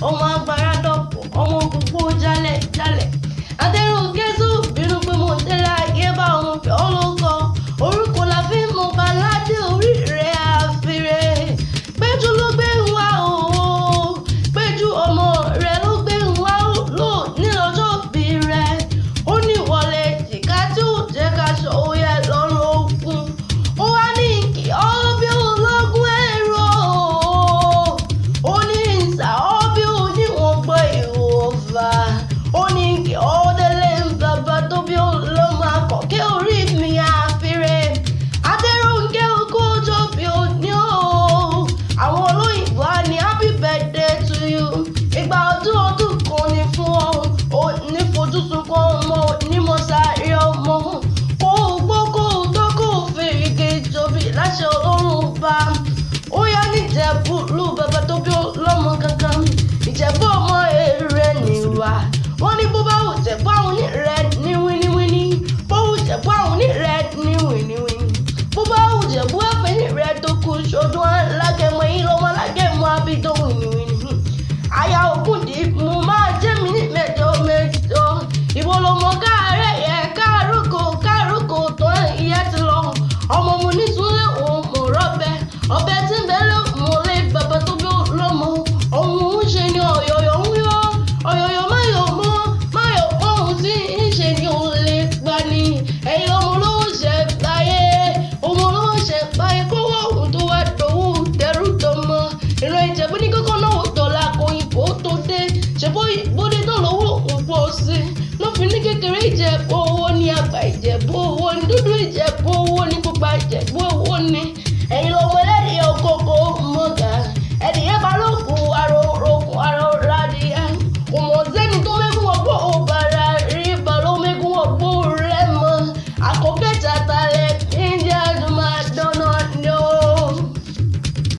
ọmọ agbára dọ̀pọ̀ ọmọ gbogbo jálẹ̀ Adérónkẹ́ tó bínú pé mo tẹ́lẹ̀ ayé bá òun fẹ́ ọlọ́kọ orúkọ la fi mọ baládé orí rẹ̀ àfirẹ́ Péjú ló gbé ń wá o Péjú ọmọ rẹ̀ ló gbé ń wá o lò nílọ́jọ́ bí rẹ̀ ó ní wọlé jìká tí ó jẹ́ ká ṣọ òye lọ́rùn òkun ó wá ní kí ọ́ bí ológun ẹ̀rọ ó ní ìsà ọ́ bí oníwọ̀n gbọ́ ìwọ̀fà ó ní kí ọ́ délé bàbá tó bí olómọ akọ̀kẹ́ orí mi àfirẹ́ Adérónkẹ́ okó ọjọ́ bí ó ní o àwọn olóyìnbó á ní happy birthday to you ìgbà ọdún kan ní fún ọ ní fojú sunkún ọmọ ní mo sáré ọmọ kó o gbó kó o tó kó o fèrè kejì láṣẹ Ọlọ́run bá ó yá níjẹ̀bú lù bàbá tó bí ọlọ́mọ gangan Ìjẹ̀bú ọmọ èrè níwà wọ́n ní bó bá wù Jẹ̀bú àwọn onírẹ̀ ní wíníwíní bó wù Jẹ̀bú àwọn onírẹ̀ ní wíníwíní bó bá wù Jẹ̀bú ẹ̀fẹ̀ nírẹ̀ tó kù ṣọdún alágẹmọ yìí lọ́mọ alágẹmọ abidó wíníwíní àyà Ògúndì mo máa jẹ́ mi ní mẹ́jọ ìwọ lọmọ káàárẹ̀ yẹ káàrókò tó ìyá ti lọ ọmọ mo ní súnlẹ̀ òun mọ̀ rọ́bẹ̀ ọbẹ̀ tí ń bẹ́lẹ̀ mo lé bàbá tó bí lọ́mọ òun ń ṣe ni ọ̀yọ̀yọ̀ ń yọ ọ̀yọ̀yọ̀ máyọ̀ ohun tí ń ṣe ni òun lè gbà ní ẹ̀yin ọmọ olówó ṣẹ̀ gbáyé ọmọ olówó ṣẹ̀ gbáyé kówó òun tó wá dòwú tẹrú tọmọ ìran Ìjẹ̀bú ní kókó náà ò tọ́lá kó ìbò tó dé ṣèbó ìbòdè náà lówó òun pọ̀ sí lófin ní kékeré Ìjẹ̀bú owó ní àgbà Ìjẹ̀bú owó ní dúdú Ìjẹ̀bú owó ní pupa Ìjẹ̀bú owó ní